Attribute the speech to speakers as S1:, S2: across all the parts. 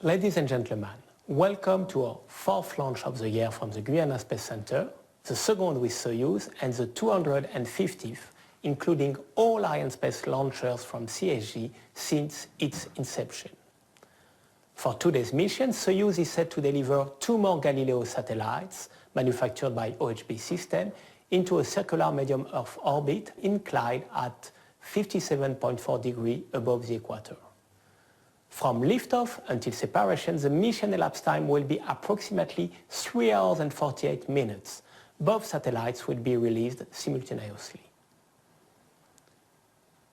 S1: Ladies and gentlemen, welcome to our fourth launch of the year from the Guyana Space Center, the second with Soyuz and the 250th, including all Arianespace launchers from CSG since its inception. For today's mission, Soyuz is set to deliver 2 more Galileo satellites, manufactured by OHB System, into a circular medium Earth orbit inclined at 57.4 degrees above the equator. From liftoff until separation, the mission elapsed time will be approximately 3 hours and 48 minutes. Both satellites will be released simultaneously.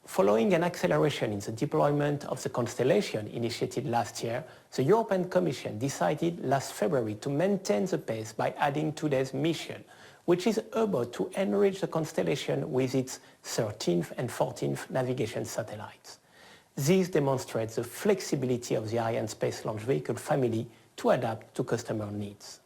S1: Following an acceleration in the deployment of the constellation initiated last year, the European Commission decided last February to maintain the pace by adding today's mission, which is about to enrich the constellation with its 13th and 14th navigation satellites. This demonstrates the flexibility of the Arianespace launch vehicle family to adapt to customer needs.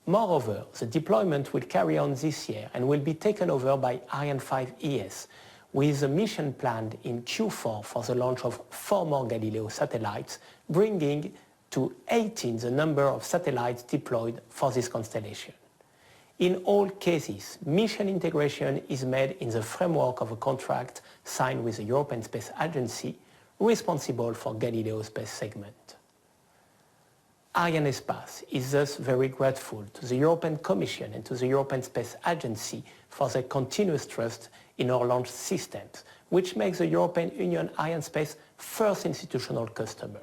S1: Moreover, the deployment will carry on this year and will be taken over by Ariane 5 ES, with a mission planned in Q4 for the launch of 4 more Galileo satellites, bringing to 18 the number of satellites deployed for this constellation. In all cases, mission integration is made in the framework of a contract signed with the European Space Agency, responsible for Galileo's space segment. Arianespace is thus very grateful to the European Commission and to the European Space Agency for their continuous trust in our launch systems, which makes the European Union Arianespace first institutional customer.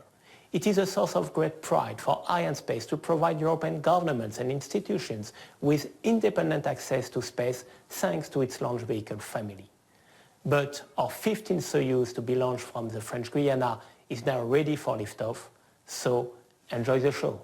S1: It is a source of great pride for Arianespace to provide European governments and institutions with independent access to space thanks to its launch vehicle family. But our 15th Soyuz to be launched from the French Guiana is now ready for liftoff, so enjoy the show.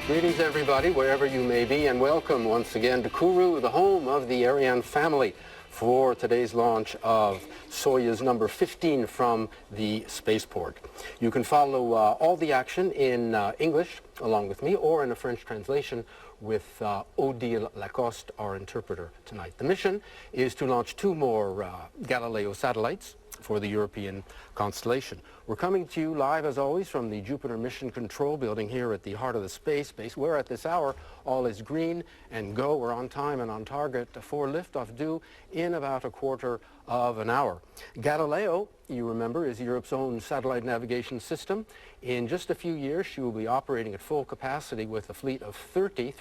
S2: Greetings, everybody, wherever you may be, and welcome once again to Kourou, the home of the Ariane family, for today's launch of Soyuz number 15 from the spaceport. You can follow all the action in English, along with me, or in a French translation with Odile Lacoste, our interpreter tonight. The mission is to launch 2 more Galileo satellites for the European constellation. We're coming to you live, as always, from the Jupiter Mission Control Building here at the heart of the space base, where at this hour all is green and go. We're on time and on target for liftoff due in about a quarter of an hour. Galileo, you remember, is Europe's own satellite navigation system. In just a few years, she will be operating at full capacity with a fleet of 30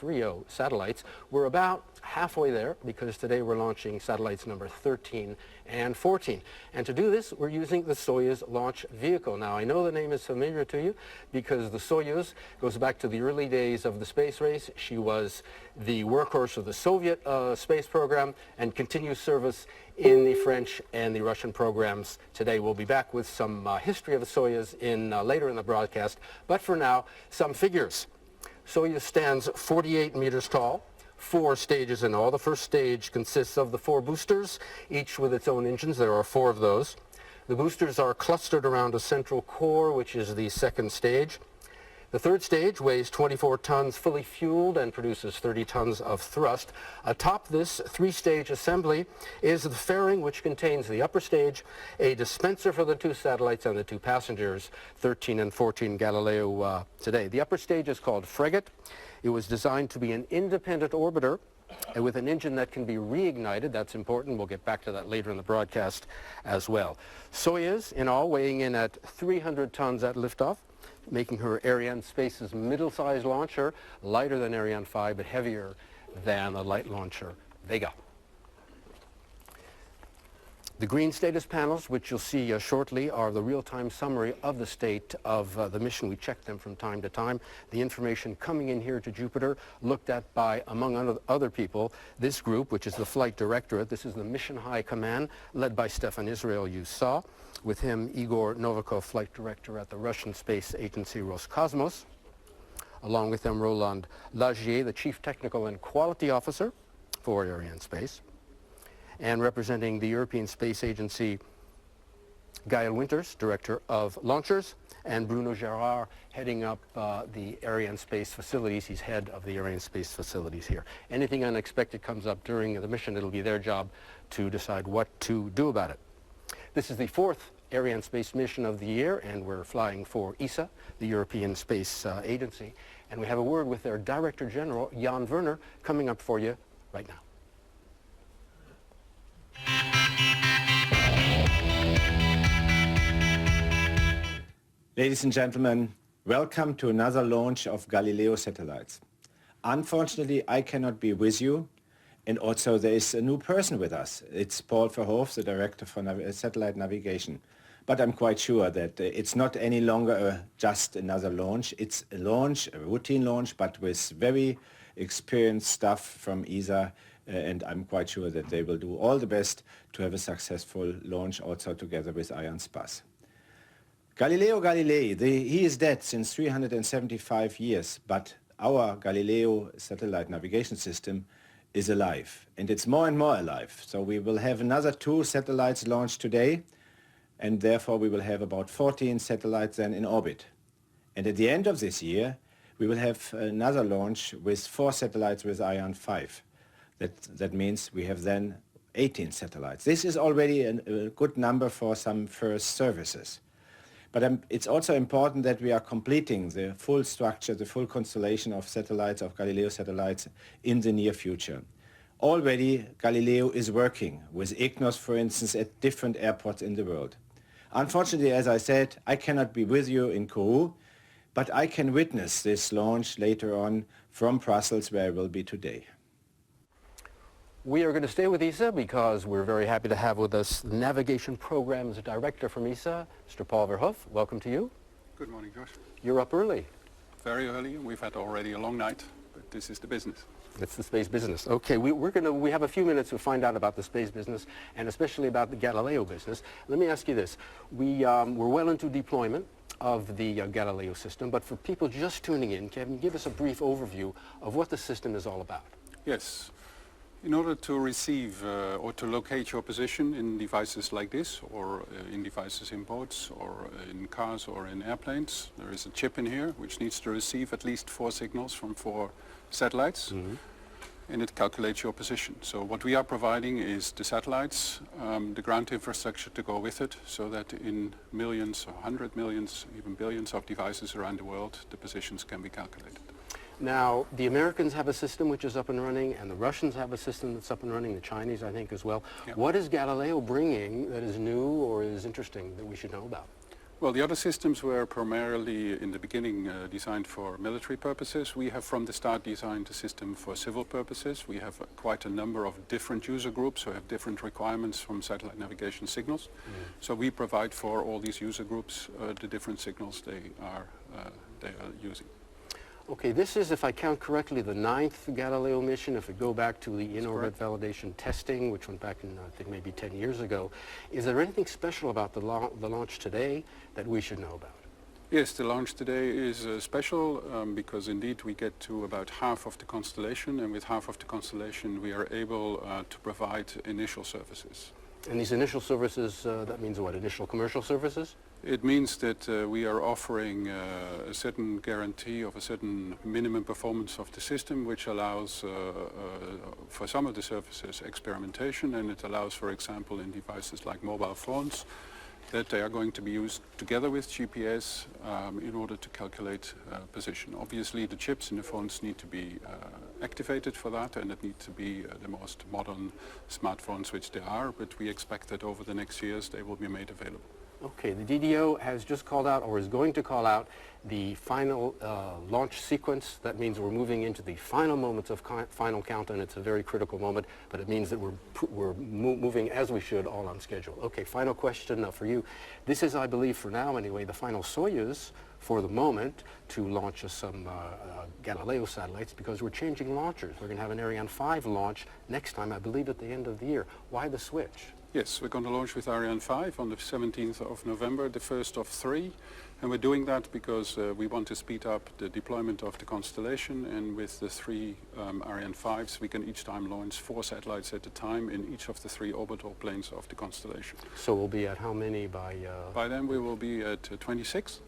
S2: satellites. We're about halfway there because today we're launching satellites number 13 and 14. And to do this, we're using the Soyuz launch vehicle. Now, I know the name is familiar to you because the Soyuz goes back to the early days of the space race. She was the workhorse of the Soviet space program and continues service in the French and the Russian programs today. We'll be back with some history of the Soyuz later in the broadcast, but for now, some figures. Soyuz stands 48 meters tall, 4 stages in all. The first stage consists of the 4 boosters, each with its own engines. There are 4 of those. The boosters are clustered around a central core, which is the second stage. The third stage weighs 24 tons fully fueled and produces 30 tons of thrust. Atop this 3-stage assembly is the fairing, which contains the upper stage, a dispenser for the 2 satellites and the 2 passengers, 13 and 14 Galileo today. The upper stage is called Frigate. It was designed to be an independent orbiter with an engine that can be reignited. That's important. We'll get back to that later in the broadcast as well. Soyuz, in all, weighing in at 300 tons at liftoff, making her Arianespace's middle-sized launcher, lighter than Ariane 5, but heavier than the light launcher Vega. The green status panels, which you'll see shortly, are the real-time summary of the state of the mission. We check them from time to time. The information coming in here to Jupiter, looked at by, among other people, this group, which is the Flight Directorate. This is the Mission High Command, led by Stefan Israel, you saw. With him, Igor Novikov, Flight Director at the Russian Space Agency Roscosmos. Along with them, Roland Lagier, the Chief Technical and Quality Officer for Arianespace. And representing the European Space Agency, Gael Winters, Director of Launchers, and Bruno Gerard, heading up the Arianespace facilities. He's head of the Arianespace facilities here. Anything unexpected comes up during the mission, it'll be their job to decide what to do about it. This is the fourth Arianespace mission of the year, and we're flying for ESA, the European Space Agency. And we have a word with their Director General, Jan Werner, coming up for you right now.
S3: Ladies and gentlemen, welcome to another launch of Galileo satellites. Unfortunately, I cannot be with you, and also there is a new person with us. It's Paul Verhoef, the Director for Satellite Navigation. But I'm quite sure that it's not any longer just another launch. It's a launch, a routine launch, but with very experienced staff from ESA, and I'm quite sure that they will do all the best to have a successful launch also together with Arianespace. Galileo Galilei, he is dead since 375 years, but our Galileo satellite navigation system is alive, and it's more and more alive. So we will have another 2 satellites launched today, and therefore we will have about 14 satellites then in orbit. And at the end of this year, we will have another launch with 4 satellites with Ariane 5. That means we have then 18 satellites. This is already a good number for some first services. But it's also important that we are completing the full structure, the full constellation of satellites, of Galileo satellites, in the near future. Already, Galileo is working with EGNOS, for instance, at different airports in the world. Unfortunately, as I said, I cannot be with you in Kourou, but I can witness this launch later on from Brussels, where I will be today.
S2: We are going to stay with ESA because we're very happy to have with us the Navigation Programs Director from ESA, Mr. Paul Verhoef. Welcome to you.
S4: Good morning, Josh.
S2: You're up early.
S4: Very early. We've had already a long night, but this is the business.
S2: It's the space business. Okay, we have a few minutes to find out about the space business and especially about the Galileo business. Let me ask you this. We're well into deployment of the Galileo system, but for people just tuning in, can you give us a brief overview of what the system is all about?
S4: Yes. In order to receive or to locate your position in devices like this, or in devices in boats, or in cars, or in airplanes, there is a chip in here which needs to receive at least 4 signals from 4 satellites, and it calculates your position. So what we are providing is the satellites, the ground infrastructure to go with it, so that in millions, or 100 millions, even billions of devices around the world, the positions can be calculated.
S2: Now, the Americans have a system which is up and running, and the Russians have a system that's up and running, the Chinese, I think, as well. Yep. What is Galileo bringing that is new or is interesting that we should know about?
S4: Well, the other systems were primarily, in the beginning, designed for military purposes. We have, from the start, designed the system for civil purposes. We have quite a number of different user groups who have different requirements from satellite navigation signals. So we provide for all these user groups the different signals they are using.
S2: Okay, this is, if I count correctly, the 9th Galileo mission. If we go back to the in-orbit validation testing, which went back in, I think, maybe 10 years ago, is there anything special about the launch today that we should know about?
S4: Yes, the launch today is special because indeed we get to about half of the constellation, and with half of the constellation we are able to provide initial services.
S2: And these initial services, that means what, initial commercial services?
S4: It means that we are offering a certain guarantee of a certain minimum performance of the system, which allows for some of the services experimentation, and it allows, for example, in devices like mobile phones, that they are going to be used together with GPS in order to calculate position. Obviously the chips in the phones need to be activated for that, and it needs to be the most modern smartphones which they are, but we expect that over the next years they will be made available.
S2: Okay, the DDO has just called out, or is going to call out, the final launch sequence. That means we're moving into the final moments of final countdown. It's a very critical moment, but it means that we're moving as we should, all on schedule. Okay, final question for you. This is, I believe, for now anyway, the final Soyuz for the moment to launch some Galileo satellites, because we're changing launchers. We're going to have an Ariane 5 launch next time, I believe, at the end of the year. Why the switch?
S4: Yes, we're going to launch with Ariane 5 on the 17th of November, the first of 3. And we're doing that because we want to speed up the deployment of the constellation, and with the 3 Ariane 5s we can each time launch 4 satellites at a time in each of the 3 orbital planes of the constellation.
S2: So we'll be at how many by...
S4: By then we will be at 26,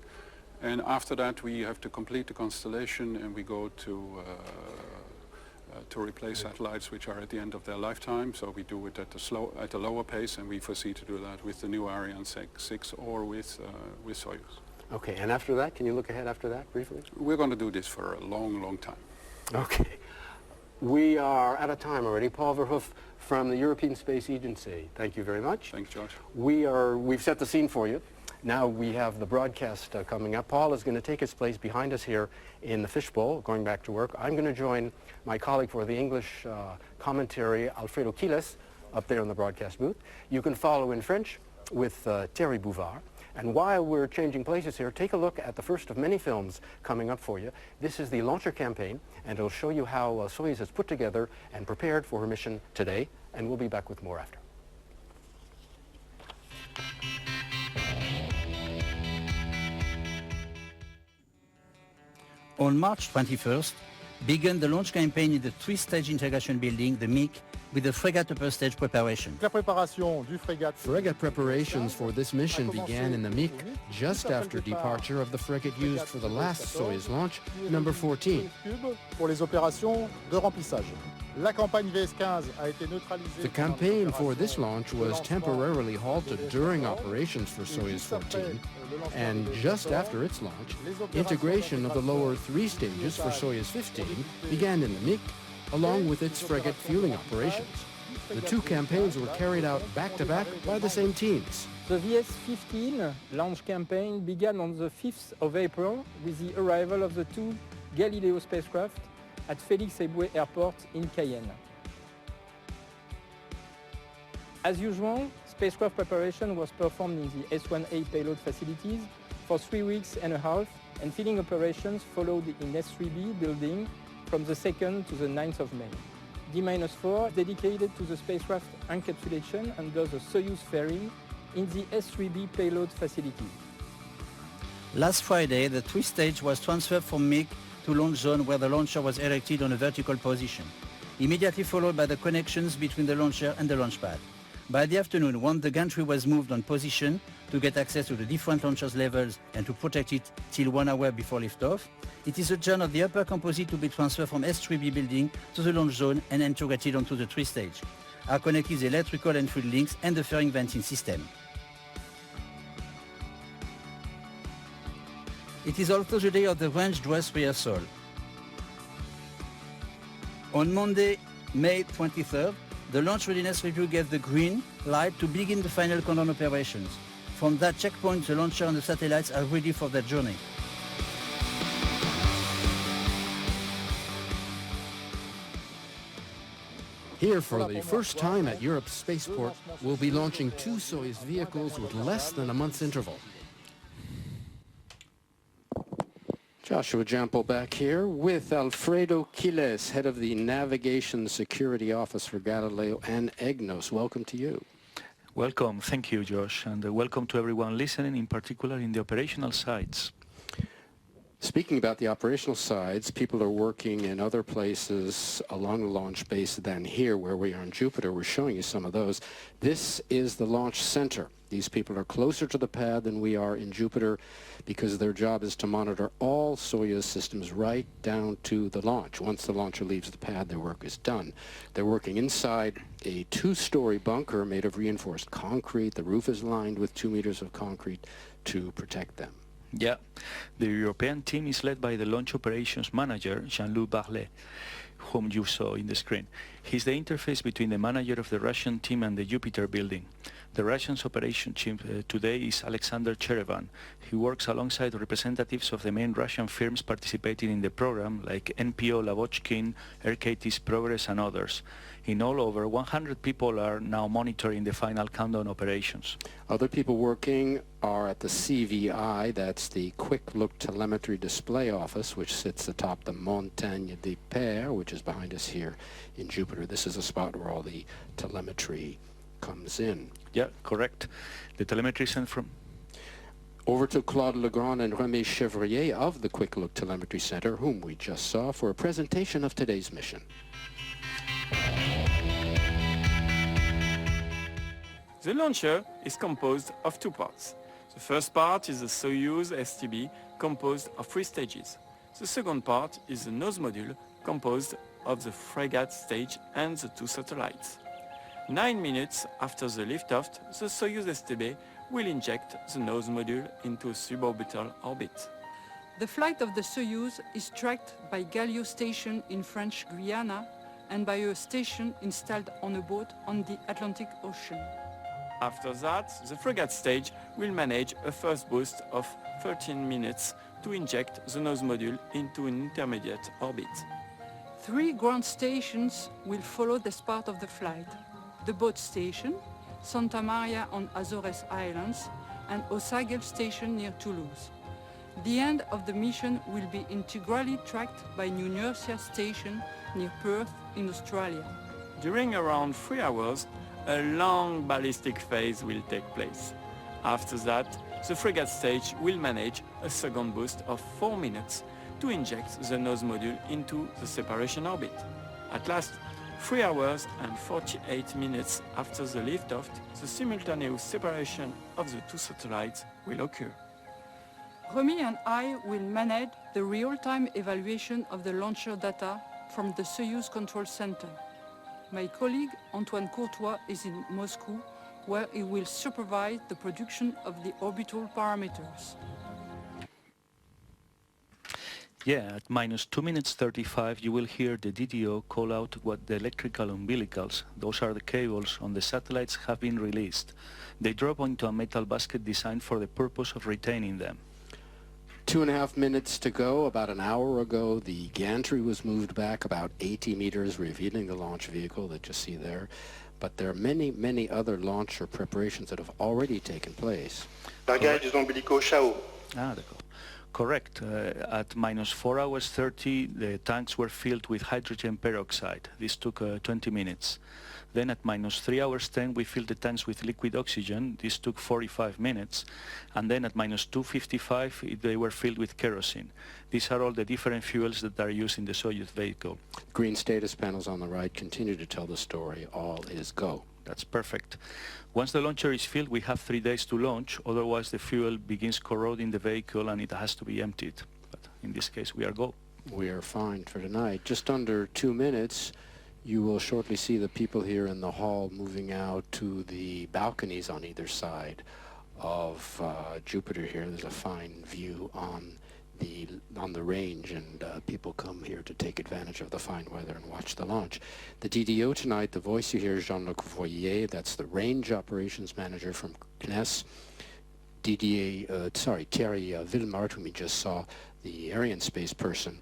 S4: and after that we have to complete the constellation, and we go to replace satellites which are at the end of their lifetime. So we do it at a lower pace, and we foresee to do that with the new Ariane 6 or with Soyuz.
S2: Okay, and after that, can you look ahead after that briefly?
S4: We're going to do this for a long, long time.
S2: Okay. We are out of time already. Paul Verhoef from the European Space Agency. Thank you very much.
S4: Thanks, George.
S2: We've set the scene for you. Now we have the broadcast coming up. Paul is going to take his place behind us here in the fishbowl, going back to work. I'm going to join my colleague for the English commentary, Alfredo Quiles, up there in the broadcast booth. You can follow in French with Thierry Bouvard. And while we're changing places here, take a look at the first of many films coming up for you. This is the launcher campaign, and it'll show you how Soyuz has put together and prepared for her mission today. And we'll be back with more after.
S5: On March 21st, began the launch campaign in the 3-stage integration building, the MIC, with the frigate upper stage preparation.
S6: Frigate preparations for this mission began in the MIC just after departure of the frigate used for the last Soyuz launch, number 14. The campaign for this launch was temporarily halted during operations for Soyuz 14, and just after its launch, integration of the lower 3 stages for Soyuz 15 began in the MIC, along with its frigate fueling operations. The 2 campaigns were carried out back-to-back by the same teams.
S7: The VS15 launch campaign began on the 5th of April with the arrival of the 2 Galileo spacecraft at Félix Éboué Airport in Cayenne. As usual, spacecraft preparation was performed in the S1A payload facilities for 3 weeks and a half, and filling operations followed in S3B building from the 2nd to the 9th of May. D-4 dedicated to the spacecraft encapsulation under the Soyuz fairing in the S3B payload facility.
S5: Last Friday, the 3-stage was transferred from MIC to launch zone, where the launcher was erected on a vertical position, immediately followed by the connections between the launcher and the launch pad. By the afternoon, once the gantry was moved on position to get access to the different launchers' levels and to protect it till 1 hour before liftoff, it is the turn of the upper composite to be transferred from S3B building to the launch zone and integrated onto the 3-stage. Are connected the electrical and fluid links and the fairing venting system. It is also the day of the range dress rehearsal. On Monday, May 23rd, the launch readiness review gave the green light to begin the final countdown operations. From that checkpoint, the launcher and the satellites are ready for their journey.
S6: Here, for the first time at Europe's spaceport, we'll be launching 2 Soyuz vehicles with less than a month's interval.
S2: Joshua Jampel back here with Alfredo Quiles, head of the Navigation Security Office for Galileo and EGNOS. Welcome to you.
S8: Welcome. Thank you, Josh, and welcome to everyone listening, in particular in the operational sites.
S2: Speaking about the operational sides, people are working in other places along the launch base than here, where we are in Jupiter. We're showing you some of those. This is the launch center. These people are closer to the pad than we are in Jupiter, because their job is to monitor all Soyuz systems right down to the launch. Once the launcher leaves the pad, their work is done. They're working inside a 2-story bunker made of reinforced concrete. The roof is lined with 2 meters of concrete to protect them.
S8: Yeah, the European team is led by the launch operations manager, Jean-Luc Barlet, whom you saw in the screen. He's the interface between the manager of the Russian team and the Jupiter building. The Russian's operation chief today is Alexander Cherevan. He works alongside representatives of the main Russian firms participating in the program, like NPO Lavochkin, RKT's Progress and others. In all, over 100 people are now monitoring the final countdown operations.
S6: Other people working are at the CVI, that's the Quick Look Telemetry Display Office, which sits atop the Montagne des Pères, which is behind us here in Jupiter. This is a spot where all the telemetry comes in.
S8: Yeah, correct. The telemetry sent from...
S6: Over to Claude Legrand and Remy Chevrier of the Quick Look Telemetry Center, whom we just saw, for a presentation of today's mission.
S9: The launcher is composed of two parts. The first part is the Soyuz STB, composed of 3 stages. The second part is the nose module, composed of the frigate stage and the 2 satellites. 9 minutes after the liftoff, the Soyuz STB will inject the nose module into a suborbital orbit.
S10: The flight of the Soyuz is tracked by Galileo station in French Guiana and by a station installed on a boat on the Atlantic Ocean.
S9: After that, the frigate stage will manage a first boost of 13 minutes to inject the nose module into an intermediate orbit.
S10: 3 ground stations will follow this part of the flight. The boat station, Santa Maria on Azores Islands, and Osagel station near Toulouse. The end of the mission will be integrally tracked by New Nercia station near Perth in Australia.
S9: During around 3 hours, a long ballistic phase will take place. After that, the frigate stage will manage a second boost of 4 minutes to inject the nose module into the separation orbit. At last, 3 hours and 48 minutes after the liftoff, the simultaneous separation of the 2 satellites will occur.
S10: Remy and I will manage the real-time evaluation of the launcher data from the Soyuz Control Center. My colleague Antoine Courtois is in Moscow, where he will supervise the production of the orbital parameters.
S8: Yeah, at minus 2 minutes 35 you will hear the DDO call out what the electrical umbilicals, those are the cables on the satellites, have been released. They drop into a metal basket designed for the purpose of retaining them.
S6: 2.5 minutes to go. About an hour ago, the gantry was moved back about 80 meters, revealing the launch vehicle that you see there. But there are many, many other launcher preparations that have already taken place.
S11: Largage des ombilicaux Chao.
S8: Ah, d'accord. Correct. At minus 4 hours 30, the tanks were filled with hydrogen peroxide. This took 20 minutes. Then at minus 3 hours 10, we filled the tanks with liquid oxygen. This took 45 minutes. And then at minus 2:55, they were filled with kerosene. These are all the different fuels that are used in the Soyuz vehicle.
S6: Green status panels on the right continue to tell the story. All is go.
S8: That's perfect. Once the launcher is filled, we have 3 days to launch. Otherwise, the fuel begins corroding the vehicle and it has to be emptied. But in this case, we are go.
S6: We are fine for tonight. Just under 2 minutes. You will shortly see the people here in the hall moving out to the balconies on either side of Jupiter here. There's a fine view on the range, and people come here to take advantage of the fine weather and watch the launch. The DDO tonight, the voice you hear is Jean-Luc Voyer. That's the range operations manager from EGNOS. Thierry Villemart, whom we just saw, the Arianespace person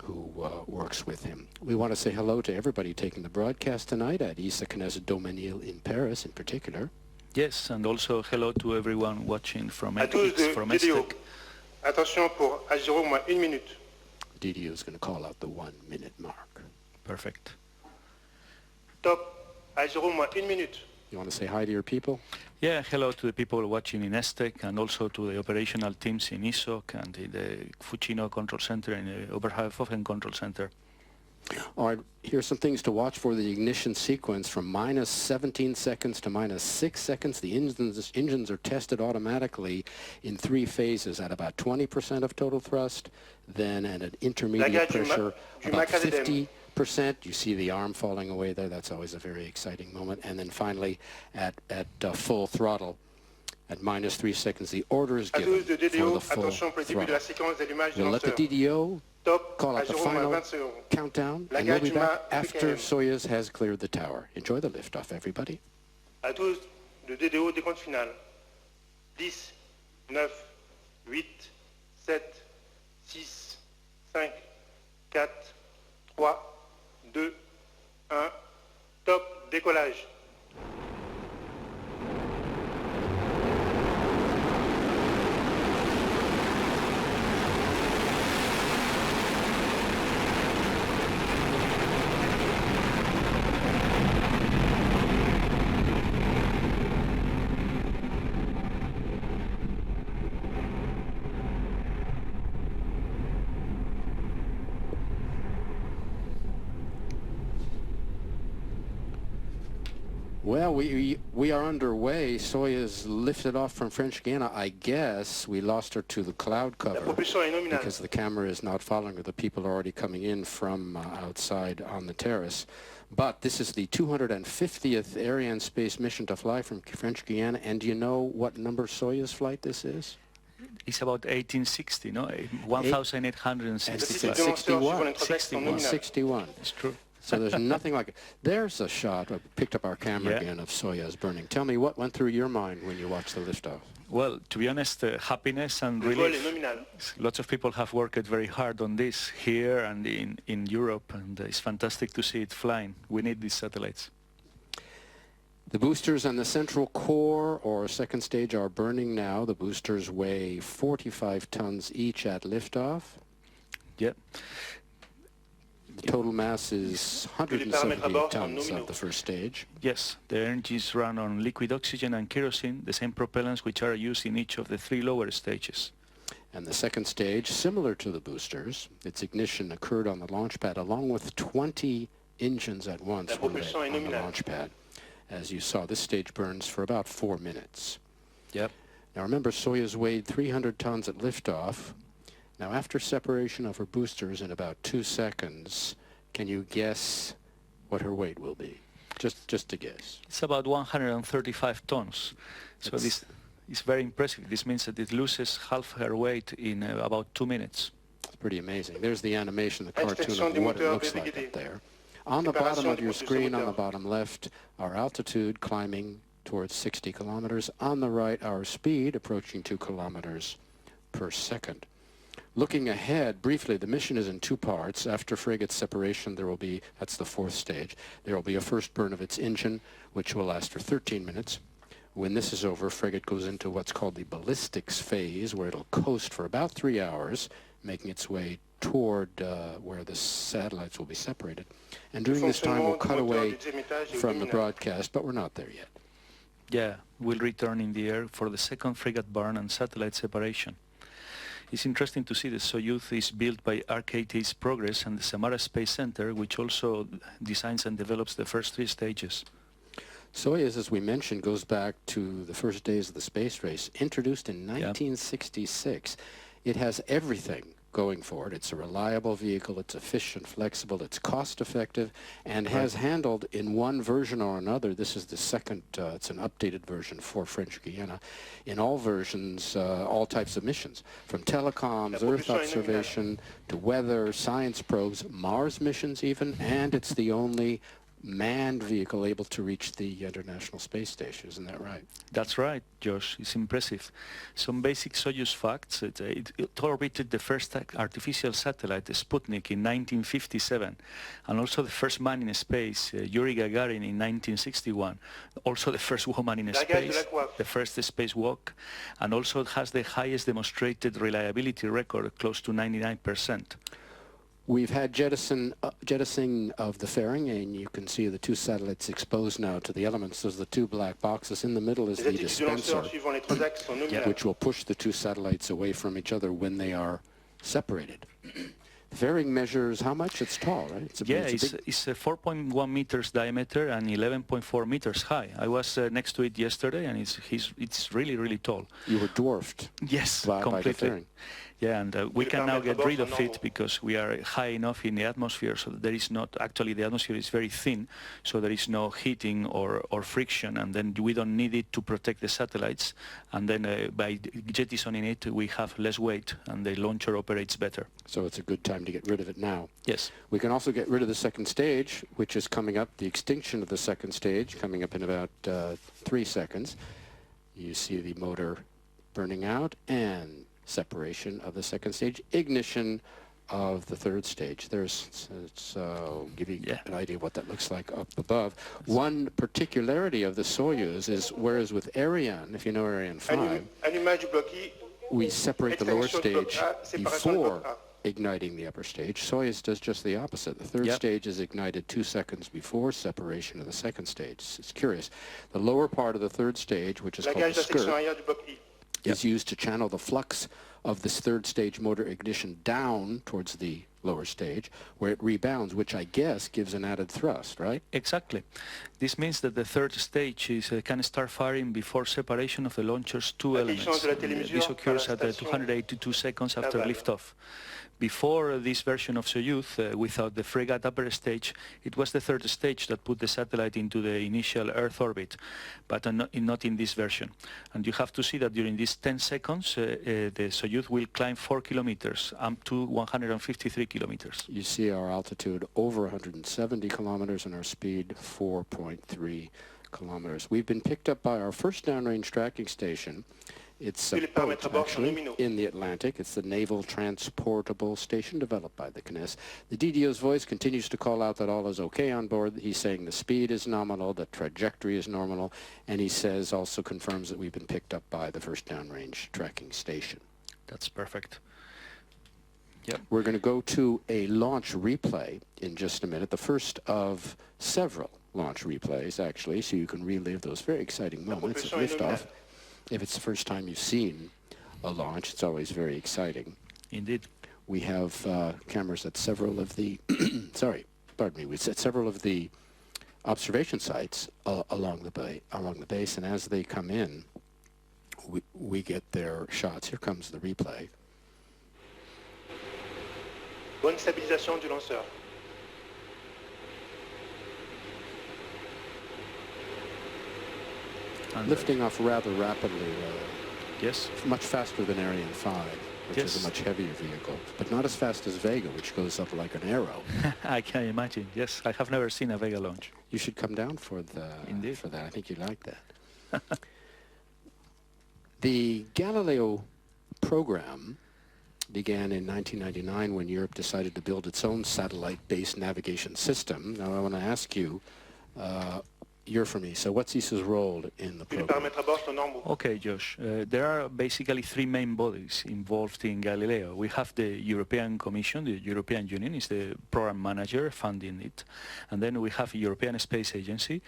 S6: who works with him. We want to say hello to everybody taking the broadcast tonight at ESA CNES Daumesnil in Paris in particular.
S8: Yes, and also hello to everyone watching from
S11: ETIC,
S8: from
S11: DDO.
S8: ESTEC.
S11: Attention pour A0 moins 1 minute.
S6: DDO is going to call out the 1 minute mark.
S8: Perfect.
S11: Top A0 moins 1 minute.
S6: You want to say hi to your people?
S8: Yeah, hello to the people watching in ESTEC and also to the operational teams in ISOC and in the Fucino Control Center and the Oberhofen Control Center.
S6: All right, here's some things to watch for the ignition sequence from minus 17 seconds to minus 6 seconds. The engines are tested automatically in 3 phases at about 20% of total thrust, then at an intermediate pressure about 50%. You see the arm falling away there. That's always a very exciting moment. And then finally at full throttle at minus 3 seconds, the order is given for the full throttle. We'll let the DDO call out the final countdown, and we'll be back after Soyuz has cleared the tower. Enjoy the liftoff, everybody.
S11: À 12 de DDO décompte final. 10, 9, 8, 7, 6, 5, 4, 3, 2, 1, top, décollage.
S6: Well, we are underway. Soyuz lifted off from French Guiana. I guess we lost her to the cloud cover because the camera is not following her. The people are already coming in from outside on the terrace. But this is the 250th Arianespace mission to fly from French Guiana. And do you know what number Soyuz flight this is?
S8: It's about 1860, no? 1,860.
S6: 61. 61.
S8: It's true.
S6: So there's nothing like it. There's a shot. I picked up our camera again of Soyuz burning. Tell me what went through your mind when you watched the liftoff.
S8: Well, to be honest, happiness and relief. Lots of people have worked very hard on this here and in Europe, and it's fantastic to see it flying. We need these satellites.
S6: The boosters and the central core or second stage are burning now. The boosters weigh 45 tons each at liftoff.
S8: Yeah.
S6: The total mass is 178 tons of the first stage.
S8: Yes, the engines run on liquid oxygen and kerosene, the same propellants which are used in each of the three lower stages.
S6: And the second stage, similar to the boosters, its ignition occurred on the launch pad along with 20 engines at once on the launch pad. As you saw, this stage burns for about 4 minutes.
S8: Yep.
S6: Now remember, Soyuz weighed 300 tons at liftoff. Now, after separation of her boosters in about 2 seconds, can you guess what her weight will be? Just a guess.
S8: It's about 135 tons. So this is very impressive. This means that it loses half her weight in about 2 minutes.
S6: It's pretty amazing. There's the animation, the cartoon of what it looks like up there. On the bottom of your screen, on the bottom left, our altitude climbing towards 60 kilometers. On the right, our speed approaching 2 kilometers per second. Looking ahead, briefly, the mission is in 2 parts. After frigate separation, there will be, that's the 4th stage, there will be a first burn of its engine, which will last for 13 minutes. When this is over, frigate goes into what's called the ballistics phase, where it'll coast for about 3 hours, making its way toward where the satellites will be separated. And during this time, we'll cut away from the broadcast, but we're not there yet.
S8: Yeah, we'll return in the air for the second frigate burn and satellite separation. It's interesting to see that Soyuz is built by RKT's Progress and the Samara Space Center, which also designs and develops the first 3 stages.
S6: Soyuz, as we mentioned, goes back to the first days of the space race, introduced in 1966. It has everything going for it. It's a reliable vehicle, it's efficient, flexible, it's cost-effective, and has handled in one version or another, this is the second, it's an updated version for French Guiana, in all versions, all types of missions, from telecoms, Earth observation, to weather, science probes, Mars missions even, and it's the only manned vehicle able to reach the International Space Station. Isn't that right?
S8: That's right, Josh. It's impressive. Some basic Soyuz facts. It orbited the first artificial satellite, the Sputnik, in 1957, and also the first man in space, Yuri Gagarin, in 1961. Also the first woman in space, the first spacewalk, and also it has the highest demonstrated reliability record, close to 99%.
S6: We've had jettisoning of the fairing, and you can see the 2 satellites exposed now to the elements. Those are the 2 black boxes. In the middle is the dispenser, which will push the 2 satellites away from each other when they are separated. The fairing measures how much? It's tall, right? It's
S8: 4.1 meters diameter and 11.4 meters high. I was next to it yesterday, and it's really, really tall.
S6: You were dwarfed.
S8: Yes,
S6: completely.
S8: By the fairing. Yeah, and we can now get rid of it because we are high enough in the atmosphere, so there is not, actually the atmosphere is very thin, so there is no heating or friction, and then we don't need it to protect the satellites, and then by jettisoning it we have less weight and the launcher operates better.
S6: So it's a good time to get rid of it now.
S8: Yes.
S6: We can also get rid of the second stage, which is coming up, the extinction of the second stage, coming up in about 3 seconds. You see the motor burning out and separation of the second stage, ignition of the third stage. Give you an idea of what that looks like up above. One particularity of the Soyuz is, whereas with Ariane, if you know Ariane 5, we separate the lower stage before igniting the upper stage. Soyuz does just the opposite. The third stage is ignited 2 seconds before separation of the second stage. It's curious. The lower part of the third stage, which is called the skirt, is used to channel the flux of this third stage motor ignition down towards the lower stage, where it rebounds, which I guess gives an added thrust, right?
S8: Exactly. This means that the third stage can start firing before separation of the launcher's two elements. This occurs at 282 seconds after liftoff. Before this version of Soyuz, without the frigate upper stage, it was the third stage that put the satellite into the initial Earth orbit, but not in this version. And you have to see that during these 10 seconds, the Soyuz will climb 4 kilometers, up to 153 kilometers.
S6: You see our altitude over 170 kilometers and our speed 4.3 kilometers. We've been picked up by our first downrange tracking station. It's a boat, actually, in the Atlantic. It's the Naval Transportable Station developed by the CNES. The DDO's voice continues to call out that all is okay on board. He's saying the speed is nominal, the trajectory is nominal, and he says, also confirms that we've been picked up by the first downrange tracking station.
S8: That's perfect. Yep.
S6: We're going to go to a launch replay in just a minute, the first of several launch replays, actually, so you can relive those very exciting moments of liftoff. If it's the first time you've seen a launch, it's always very exciting.
S8: Indeed.
S6: We have cameras at several of the, we set several of the observation sites along the base, and as they come in, we get their shots. Here comes the replay.
S11: Bonne stabilisation du lanceur.
S6: Lifting off rather rapidly.
S8: Yes.
S6: Much faster than Ariane 5, which is a much heavier vehicle, but not as fast as Vega, which goes up like an arrow.
S8: I can imagine. Yes, I have never seen a Vega launch.
S6: You should come down for that. I think you'd like that. The Galileo program began in 1999 when Europe decided to build its own satellite-based navigation system. Now I want to ask you, you're from ESA. What's ESA's role in the program?
S8: Okay, Josh. There are basically three main bodies involved in Galileo. We have the European Commission, the European Union is the program manager funding it. And then we have European Space Agency.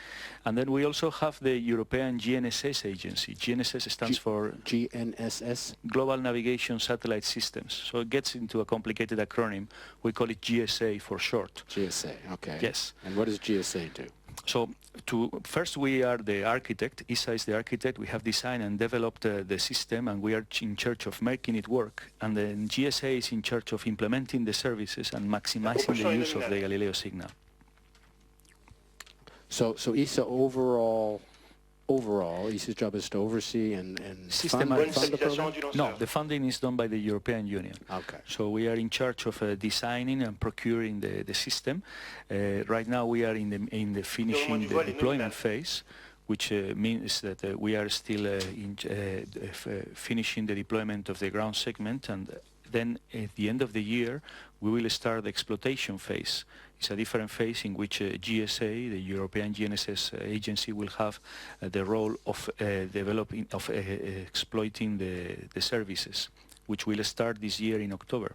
S8: And then we also have the European GNSS Agency. GNSS stands for
S6: GNSS?
S8: Global Navigation Satellite Systems. So it gets into a complicated acronym. We call it GSA for short.
S6: GSA, okay.
S8: Yes.
S6: And what does GSA do?
S8: So first we are the architect, ESA is the architect, we have designed and developed the system and we are in charge of making it work, and then GSA is in charge of implementing the services and maximizing the use of the Galileo signal.
S6: So ESA overall, ESA's job is to oversee and fund the program?
S8: No, the funding is done by the European Union.
S6: Okay.
S8: So we are in charge of designing and procuring the system. Right now we are in the finishing the deployment phase, which means that we are still finishing the deployment of the ground segment, and then at the end of the year we will start the exploitation phase. It's a different phase in which GSA, the European GNSS Agency, will have the role of exploiting the services, which will start this year in October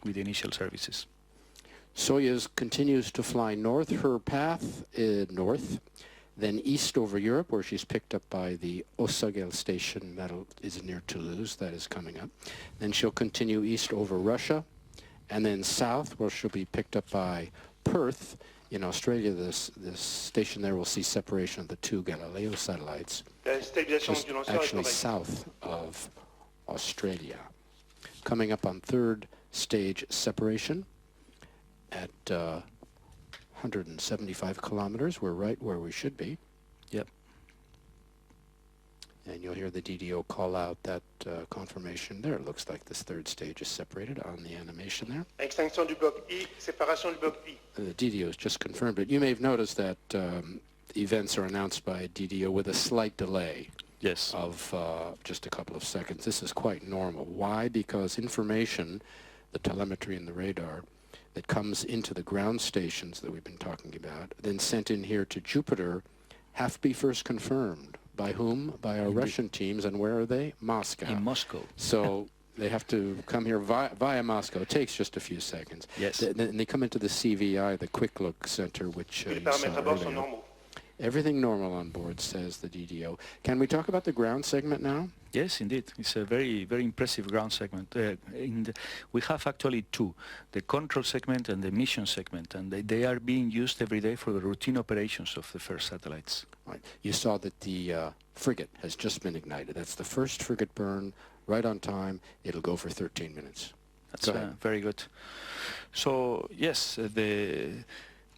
S8: with the initial services.
S6: Soyuz continues to fly north, her path north, then east over Europe, where she's picked up by the Osagel station that is near Toulouse, that is coming up. Then she'll continue east over Russia, and then south, where she'll be picked up by Perth in Australia. This station there will see separation of the two Galileo satellites, just actually south of Australia. coming up on third stage separation at 175 kilometers. We're right where we should be.
S8: Yep.
S6: And you'll hear the DDO call out that confirmation there. It looks like this third stage is separated on the animation there.
S11: Extinction du bloc I, séparation du bloc I.
S6: The DDO has just confirmed it. You may have noticed that events are announced by DDO with a slight delay.
S8: Yes.
S6: Of just a couple of seconds. This is quite normal. Why? Because information, the telemetry and the radar, that comes into the ground stations that we've been talking about, then sent in here to Jupiter, have to be first confirmed. By whom? By our Russian teams. And where are they? Moscow.
S8: In Moscow.
S6: So they have to come here via Moscow. It takes just a few seconds.
S8: Yes.
S6: Then they come into the CVI, the Quick Look Center, which you saw earlier. Everything normal on board, says the DDO. Can we talk about the ground segment now?
S8: Yes, indeed. It's a very, very impressive ground segment. We have actually two, the control segment and the mission segment, and they are being used every day for the routine operations of the first satellites.
S6: Right. You saw that the frigate has just been ignited. That's the first frigate burn, right on time. It'll go for 13 minutes.
S8: That's very good. So, yes,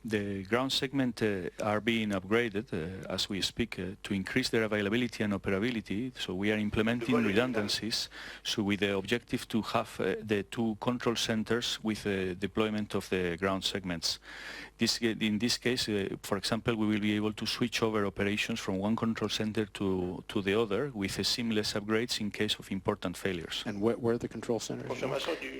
S8: the ground segment are being upgraded as we speak to increase their availability and operability. So we are implementing redundancies, so with the objective to have the two control centers with the deployment of the ground segments. In this case, for example, we will be able to switch over operations from one control center to the other with seamless upgrades in case of important failures.
S6: And where are the control centers?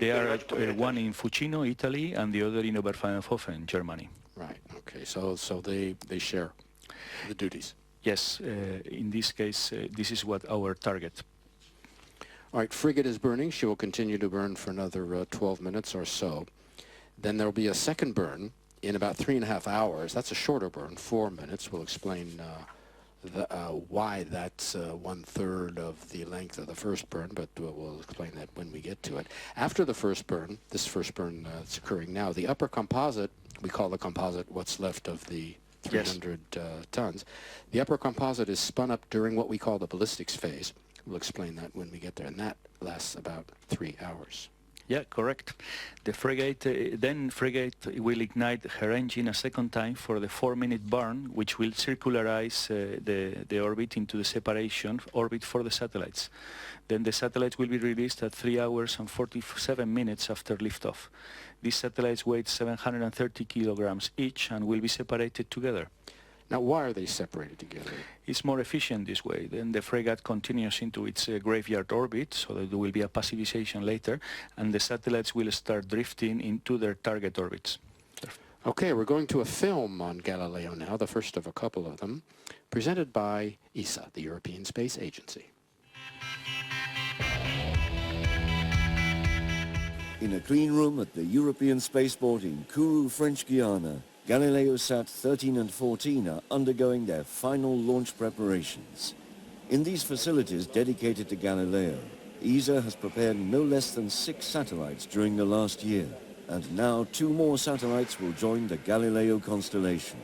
S8: They are one in Fucino, Italy, and the other in Oberpfaffenhofen, Germany.
S6: Right, okay, so they share the duties.
S8: Yes, in this case, this is what our target.
S6: All right, frigate is burning. She will continue to burn for another 12 minutes or so. Then there will be a second burn in about 3.5 hours. That's a shorter burn, 4 minutes. We'll explain why that's 1/3 of the length of the first burn, but we'll explain that when we get to it. After the first burn, this first burn that's occurring now, the upper composite, we call the composite what's left of the 300 tons. The upper composite is spun up during what we call the ballistics phase. We'll explain that when we get there, and that lasts about 3 hours.
S8: Yeah, correct. The frigate, then frigate will ignite her engine a second time for the 4-minute burn, which will circularize the orbit into the separation orbit for the satellites. Then the satellites will be released at 3 hours and 47 minutes after liftoff. These satellites weigh 730 kilograms each and will be separated together.
S6: Now, why are they separated together?
S8: It's more efficient this way. Then the frigate continues into its graveyard orbit, so that there will be a passivization later, and the satellites will start drifting into their target orbits.
S6: Okay, we're going to a film on Galileo now, the first of a couple of them, presented by ESA, the European Space Agency.
S12: In a clean room at the European Spaceport in Kourou, French Guiana, Galileo Sat 13 and 14 are undergoing their final launch preparations. In these facilities dedicated to Galileo, ESA has prepared no less than 6 satellites during the last year, and now 2 more satellites will join the Galileo constellation.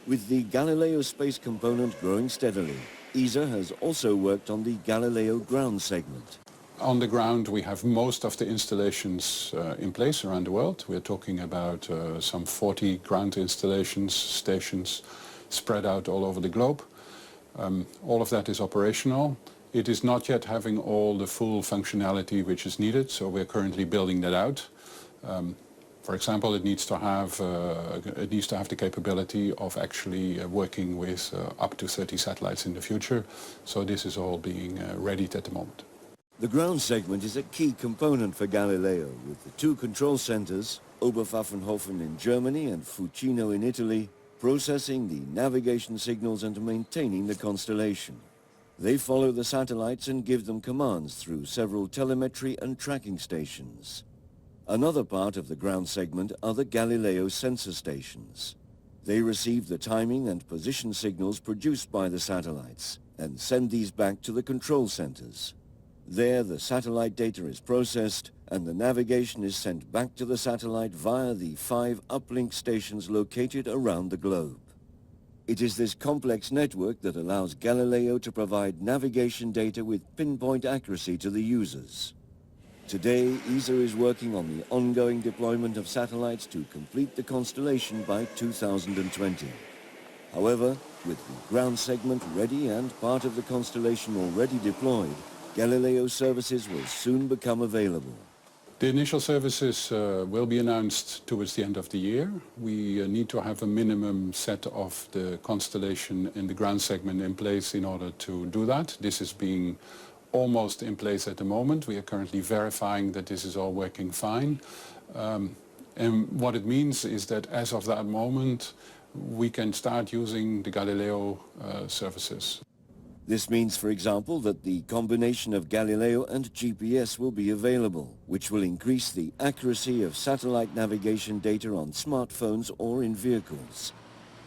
S12: With the Galileo space component growing steadily, ESA has also worked on the Galileo ground segment.
S4: On the ground, we have most of the installations in place around the world. We're talking about some 40 ground installations, stations spread out all over the globe. All of that is operational. It is not yet having all the full functionality which is needed, so we're currently building that out. For example, it needs to have the capability of actually working with up to 30 satellites in the future. So this is all being readied at the moment.
S12: The ground segment is a key component for Galileo, with the 2 control centers, Oberpfaffenhofen in Germany and Fucino in Italy, processing the navigation signals and maintaining the constellation. They follow the satellites and give them commands through several telemetry and tracking stations. Another part of the ground segment are the Galileo sensor stations. They receive the timing and position signals produced by the satellites and send these back to the control centers. There, the satellite data is processed and the navigation is sent back to the satellite via the 5 uplink stations located around the globe. It is this complex network that allows Galileo to provide navigation data with pinpoint accuracy to the users. Today, ESA is working on the ongoing deployment of satellites to complete the constellation by 2020. However, with the ground segment ready and part of the constellation already deployed, Galileo services will soon become available.
S4: The initial services will be announced towards the end of the year. We need to have a minimum set of the constellation in the ground segment in place in order to do that. This is being almost in place at the moment. We are currently verifying that this is all working fine. And what it means is that as of that moment, we can start using the Galileo services.
S12: This means, for example, that the combination of Galileo and GPS will be available, which will increase the accuracy of satellite navigation data on smartphones or in vehicles.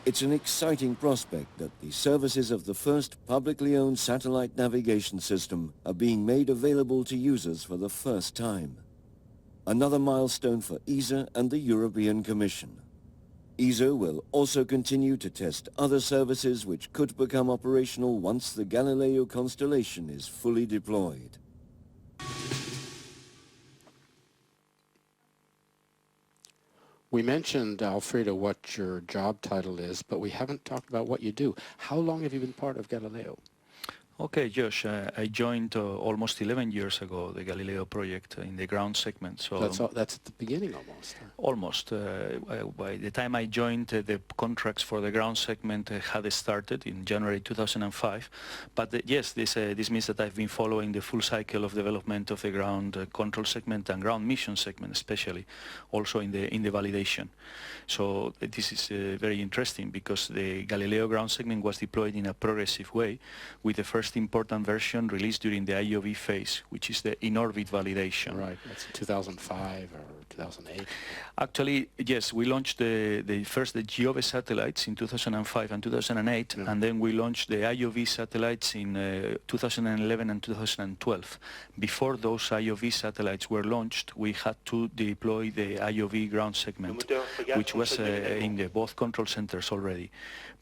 S12: It's an exciting prospect that the services of the first publicly owned satellite navigation system are being made available to users for the first time. Another milestone for ESA and the European Commission. ESA will also continue to test other services which could become operational once the Galileo constellation is fully deployed.
S13: We mentioned, Alfredo, what your job title is, but we haven't talked about what you do. How long have you been part of Galileo?
S8: Okay, Josh, I joined almost 11 years ago the Galileo project in the ground segment. So
S13: that's at the beginning almost. Huh?
S8: Almost. By the time I joined, the contracts for the ground segment had started in January 2005. But yes, this means that I've been following the full cycle of development of the ground control segment and ground mission segment, especially, also in the validation. So this is very interesting because the Galileo ground segment was deployed in a progressive way, with the first important version released during the IOV phase, which is the in-orbit validation.
S13: Right, that's 2005 or 2008.
S8: Actually, yes, we launched the GEOVE satellites in 2005 and 2008, and then we launched the IOV satellites in 2011 and 2012. Before those IOV satellites were launched, we had to deploy the IOV ground segment, which was in the both control centers already.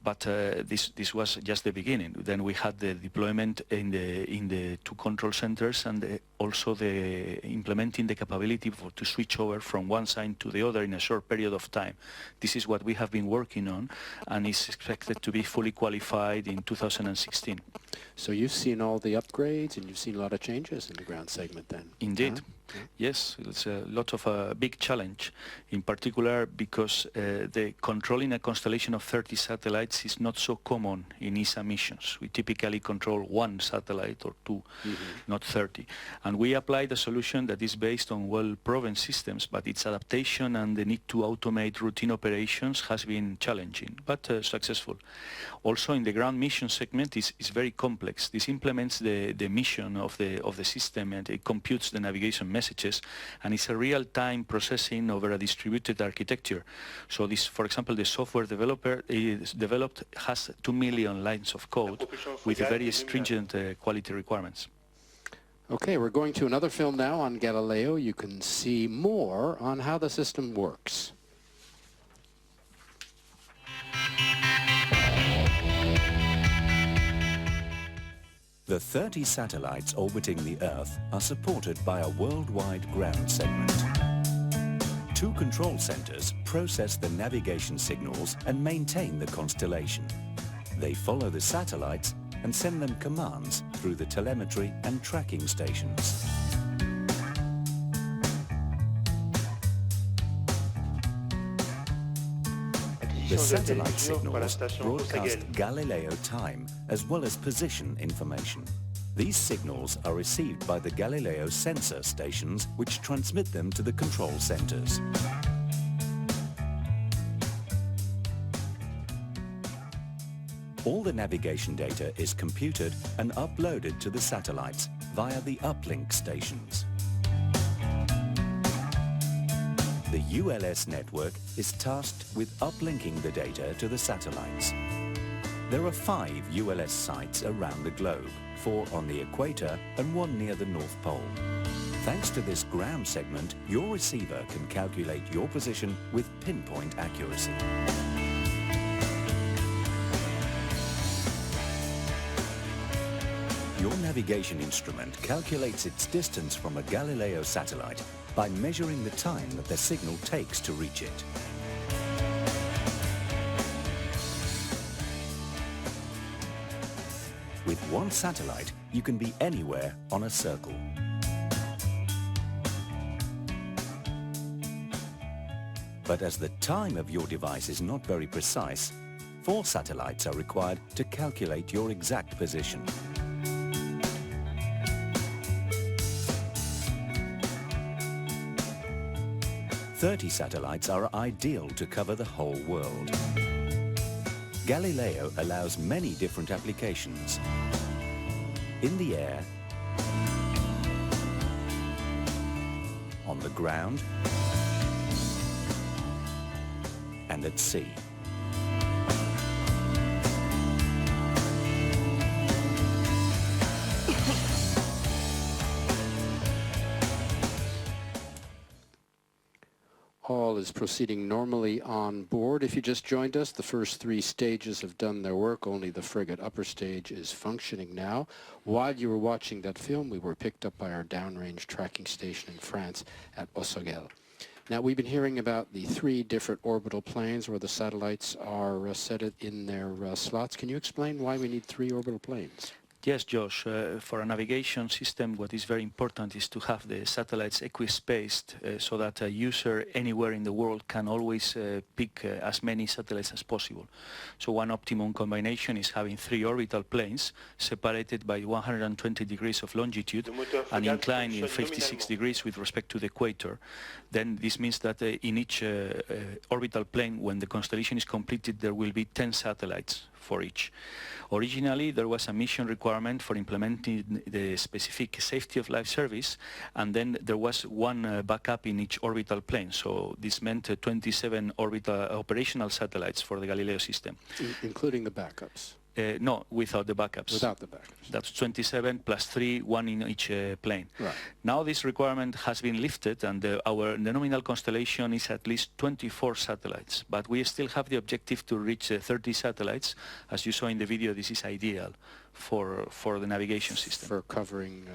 S8: But this was just the beginning. Then we had the deployment in the two control centers and also the implementing the capability to switch over from one side to the other in a short period of time. This is what we have been working on, and is expected to be fully qualified in 2016.
S13: So you've seen all the upgrades and you've seen a lot of changes in the ground segment then?
S8: Indeed. Yes, it's a lot of a big challenge, in particular because the controlling a constellation of 30 satellites is not so common in ESA missions. We typically control one satellite or two, not 30. And we applied a solution that is based on well-proven systems, but its adaptation and the need to automate routine operations has been challenging, but successful. Also, in the ground mission segment is very complex. This implements the mission of the system, and it computes the navigation messages, and it's a real-time processing over a distributed architecture. So this, for example, the software developer is developed has 2 million lines of code with very stringent quality requirements.
S13: Okay, we're going to another film now on Galileo. You can see more on how the system works.
S14: The 30 satellites orbiting the Earth are supported by a worldwide ground segment. Two control centers process the navigation signals and maintain the constellation. They follow the satellites and send them commands through the telemetry and tracking stations. The satellite signals broadcast Galileo time as well as position information. These signals are received by the Galileo sensor stations, which transmit them to the control centers. All the navigation data is computed and uploaded to the satellites via the uplink stations. The ULS network is tasked with uplinking the data to the satellites. There are 5 ULS sites around the globe, 4 on the equator and 1 near the North Pole. Thanks to this ground segment, your receiver can calculate your position with pinpoint accuracy. Your navigation instrument calculates its distance from a Galileo satellite by measuring the time that the signal takes to reach it. With one satellite, you can be anywhere on a circle. But as the time of your device is not very precise, 4 satellites are required to calculate your exact position. "30 satellites are ideal to cover the whole world. Galileo allows many different applications. In the air, on the ground, and at sea.
S13: All is proceeding normally on board. If you just joined us, the first 3 stages have done their work. Only the frigate upper stage is functioning now. While you were watching that film, we were picked up by our downrange tracking station in France at Osogel. Now, we've been hearing about the 3 different orbital planes where the satellites are set in their slots. Can you explain why we need 3 orbital planes?
S8: Yes, Josh. For a navigation system, what is very important is to have the satellites equispaced so that a user anywhere in the world can always pick as many satellites as possible. So one optimum combination is having 3 orbital planes separated by 120 degrees of longitude and inclined in 56 degrees with respect to the equator. Then this means that in each orbital plane, when the constellation is completed, there will be 10 satellites for each. Originally, there was a mission requirement for implementing the specific safety of life service, and then there was one backup in each orbital plane. So this meant 27 orbital operational satellites for the Galileo system.
S13: Including the backups?
S8: No, without the backups.
S13: Without the backups.
S8: That's 27 plus 3, 1 in each plane.
S13: Right.
S8: Now this requirement has been lifted, and the nominal constellation is at least 24 satellites. But we still have the objective to reach 30 satellites. As you saw in the video, this is ideal for the navigation system.
S13: For covering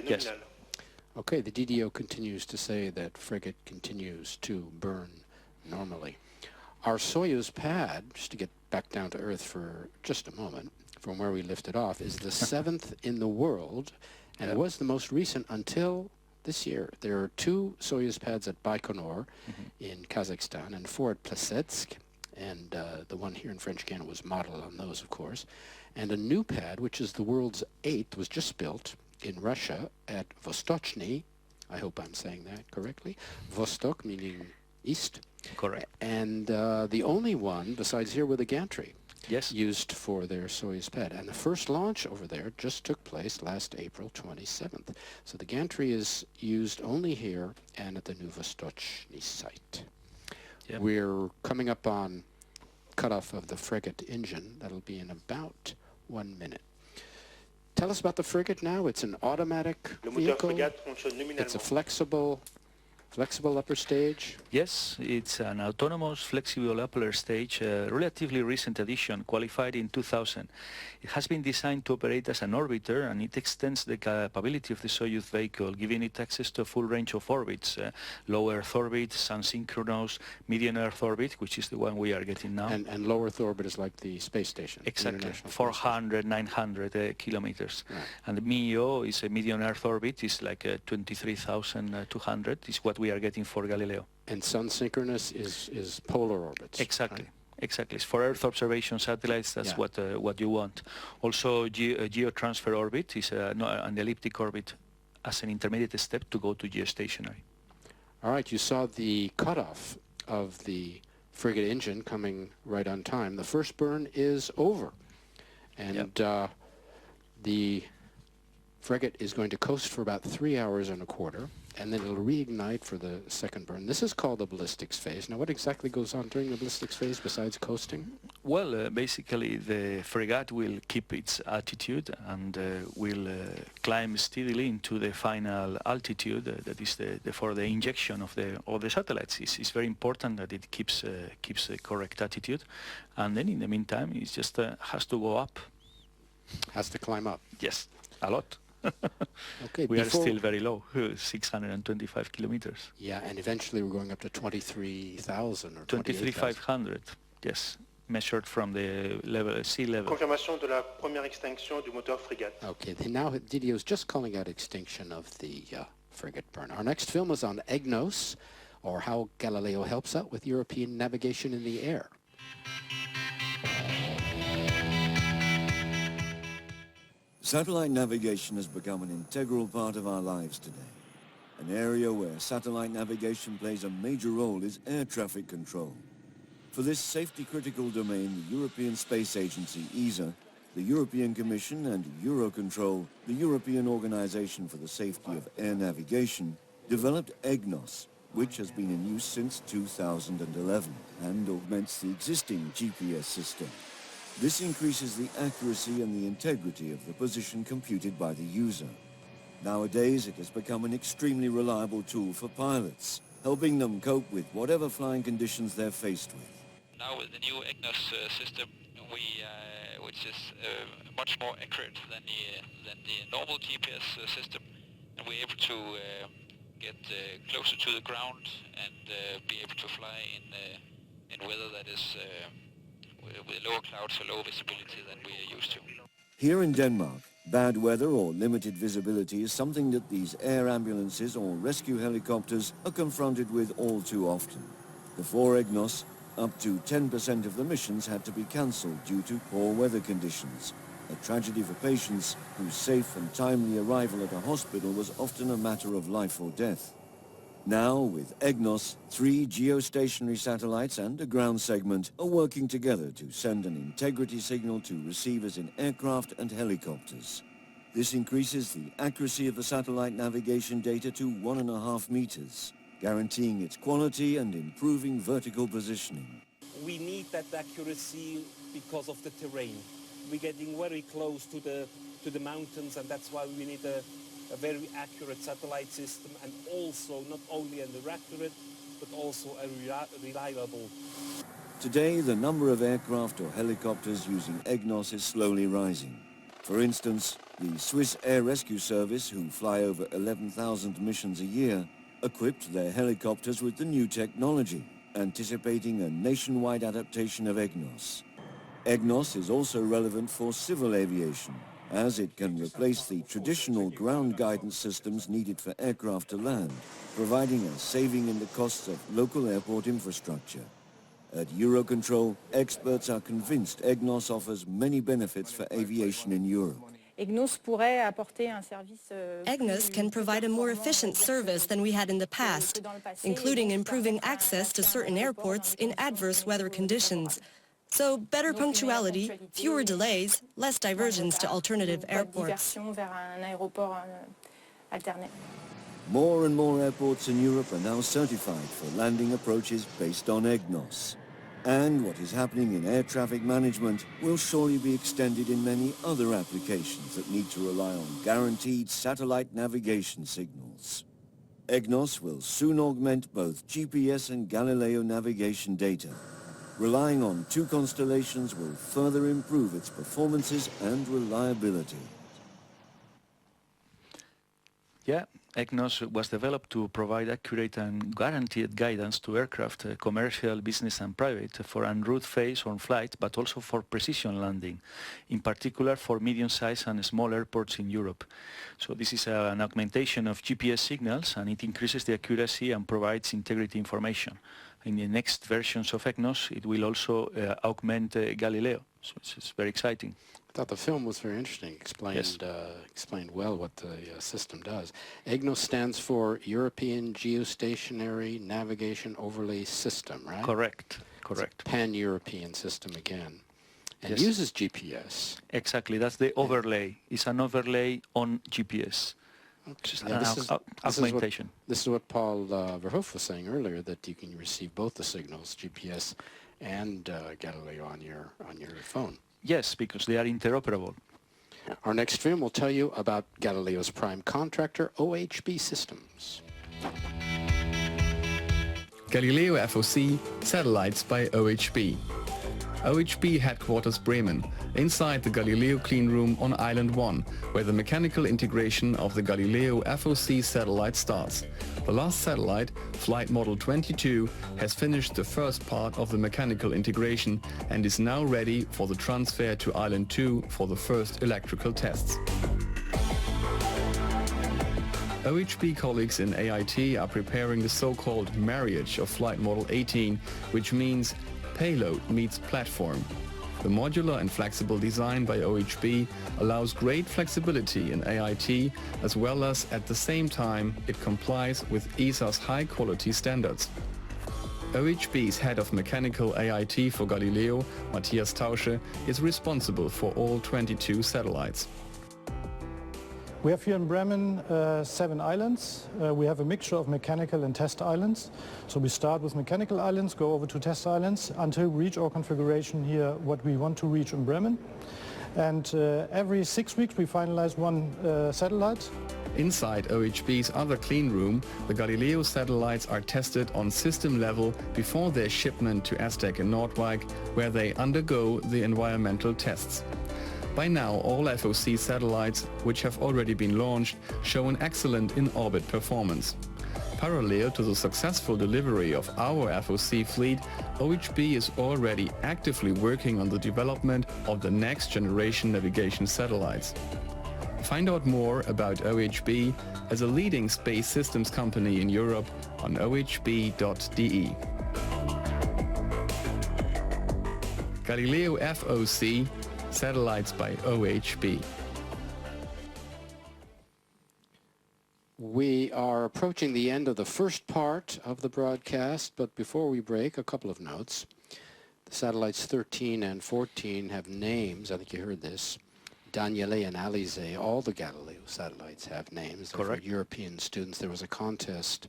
S8: Yes.
S13: Okay, the DDO continues to say that frigate continues to burn normally. Our Soyuz pad, just to get back down to Earth for just a moment, from where we lifted off, is the 7th in the world, and it was the most recent until this year. There are 2 Soyuz pads at Baikonur in Kazakhstan and 4 at Plesetsk, and the one here in French Guiana was modeled on those, of course. And a new pad, which is the world's 8th, was just built in Russia at Vostochny. I hope I'm saying that correctly. Vostok meaning east.
S8: Correct.
S13: And the only one, besides here, with a gantry,
S8: yes,
S13: used for their Soyuz pad. And the first launch over there just took place last April 27th. So the gantry is used only here and at the new Vostochny site.
S8: Yep.
S13: We're coming up on cutoff of the frigate engine. That'll be in about 1 minute. Tell us about the frigate now. It's an automatic vehicle. It's a flexible upper stage?
S8: Yes, it's an autonomous flexible upper stage, relatively recent addition, qualified in 2000. It has been designed to operate as an orbiter, and it extends the capability of the Soyuz vehicle, giving it access to a full range of orbits, low Earth orbit, sun-synchronous, medium Earth orbit, which is the one we are getting now.
S13: And low Earth orbit is like the space station?
S8: Exactly, 400, 900 kilometers.
S13: Right.
S8: And the MEO is a medium Earth orbit, is like 23,200, is what we are getting for Galileo.
S13: And sun-synchronous is polar orbits?
S8: Exactly.
S13: Right?
S8: Exactly. For Earth observation satellites, that's what you want. Also, geotransfer orbit is an elliptic orbit as an intermediate step to go to geostationary.
S13: All right, you saw the cutoff of the frigate engine coming right on time. The first burn is over, and the frigate is going to coast for about 3 hours and a quarter, and then it'll reignite for the second burn. This is called the ballistics phase. Now, what exactly goes on during the ballistics phase besides coasting?
S8: Well, basically, the frigate will keep its altitude and will climb steadily into the final altitude. That is for the injection of the satellites. It's very important that it keeps a correct attitude, and then in the meantime, it just has to go up.
S13: Has to climb up.
S8: Yes, a lot.
S13: Okay,
S8: we are still very low, 625 kilometers.
S13: Yeah, and eventually we're going up to 23,000 or
S8: 23,500, yes, measured from the level, sea level.
S11: Confirmation de la première extinction du moteur frégate.
S13: Okay, now Didio's just calling out extinction of the frigate burn. Our next film is on EGNOS, or how Galileo helps out with European navigation in the air.
S12: Satellite navigation has become an integral part of our lives today. An area where satellite navigation plays a major role is air traffic control. For this safety-critical domain, the European Space Agency, ESA, the European Commission and Eurocontrol, the European Organization for the Safety of Air Navigation, developed EGNOS, which has been in use since 2011 and augments the existing GPS system. This increases the accuracy and the integrity of the position computed by the user. Nowadays, it has become an extremely reliable tool for pilots, helping them cope with whatever flying conditions they're faced with.
S15: Now with the new EGNOS system, which is much more accurate than the normal GPS system, and we're able to get closer to the ground and be able to fly in weather that is with lower clouds or low visibility than we are used to.
S12: Here in Denmark, bad weather or limited visibility is something that these air ambulances or rescue helicopters are confronted with all too often. Before EGNOS, up to 10% of the missions had to be cancelled due to poor weather conditions, a tragedy for patients whose safe and timely arrival at a hospital was often a matter of life or death. Now, with EGNOS, 3 geostationary satellites and a ground segment are working together to send an integrity signal to receivers in aircraft and helicopters. This increases the accuracy of the satellite navigation data to 1.5 meters, guaranteeing its quality and improving vertical positioning.
S16: We need that accuracy because of the terrain. We're getting very close to the mountains, and that's why we need a very accurate satellite system, and also not only an accurate but also a reliable.
S12: Today, the number of aircraft or helicopters using EGNOS is slowly rising. For instance, the Swiss Air Rescue Service, who fly over 11,000 missions a year, equipped their helicopters with the new technology, anticipating a nationwide adaptation of EGNOS. EGNOS is also relevant for civil aviation, as it can replace the traditional ground guidance systems needed for aircraft to land, providing a saving in the costs of local airport infrastructure. At Eurocontrol, experts are convinced EGNOS offers many benefits for aviation in Europe.
S17: EGNOS can provide a more efficient service than we had in the past, including improving access to certain airports in adverse weather conditions. So better punctuality, fewer delays, less diversions to alternative airports.
S12: More and more airports in Europe are now certified for landing approaches based on EGNOS. And what is happening in air traffic management will surely be extended in many other applications that need to rely on guaranteed satellite navigation signals. EGNOS will soon augment both GPS and Galileo navigation data. Relying on 2 constellations will further improve its performances and reliability.
S8: Yeah, EGNOS was developed to provide accurate and guaranteed guidance to aircraft, commercial, business and private, for en route phase on flight, but also for precision landing, in particular for medium-sized and small airports in Europe. So this is an augmentation of GPS signals, and it increases the accuracy and provides integrity information. In the next versions of EGNOS, it will also augment Galileo, so it's very exciting.
S13: I thought the film was very interesting, explained well what the system does. EGNOS stands for European Geostationary Navigation Overlay System, right?
S8: Correct.
S13: Pan-European system again. And
S8: Yes.
S13: uses GPS.
S8: Exactly, that's the overlay. It's an overlay on GPS.
S13: Okay.
S8: An augmentation.
S13: This is what Paul Verhoef was saying earlier, that you can receive both the signals, GPS and Galileo on your phone.
S8: Yes, because they are interoperable.
S13: Our next film will tell you about Galileo's prime contractor, OHB Systems.
S18: Galileo FOC, satellites by OHB. OHB headquarters Bremen, inside the Galileo clean room on Island 1, where the mechanical integration of the Galileo FOC satellite starts. The last satellite, Flight Model 22, has finished the first part of the mechanical integration and is now ready for the transfer to Island 2 for the first electrical tests. OHB colleagues in AIT are preparing the so-called marriage of Flight Model 18, which means payload meets platform. The modular and flexible design by OHB allows great flexibility in AIT, as well as at the same time it complies with ESA's high-quality standards. OHB's head of mechanical AIT for Galileo, Matthias Tausche, is responsible for all 22 satellites.
S19: We have here in Bremen 7 islands. We have a mixture of mechanical and test islands. So we start with mechanical islands, go over to test islands until we reach our configuration here, what we want to reach in Bremen. And every 6 weeks we finalize one satellite.
S18: Inside OHB's other clean room, the Galileo satellites are tested on system level before their shipment to Aztec and Nordwijk, where they undergo the environmental tests. By now, all FOC satellites, which have already been launched, show an excellent in-orbit performance. Parallel to the successful delivery of our FOC fleet, OHB is already actively working on the development of the next generation navigation satellites. Find out more about OHB as a leading space systems company in Europe on ohb.de. Galileo FOC, satellites by OHB.
S13: We are approaching the end of the first part of the broadcast, but before we break, a couple of notes. The satellites 13 and 14 have names. I think you heard this. Daniele and Alize, all the Galileo satellites have names. They're
S8: Correct.
S13: for European students. There was a contest,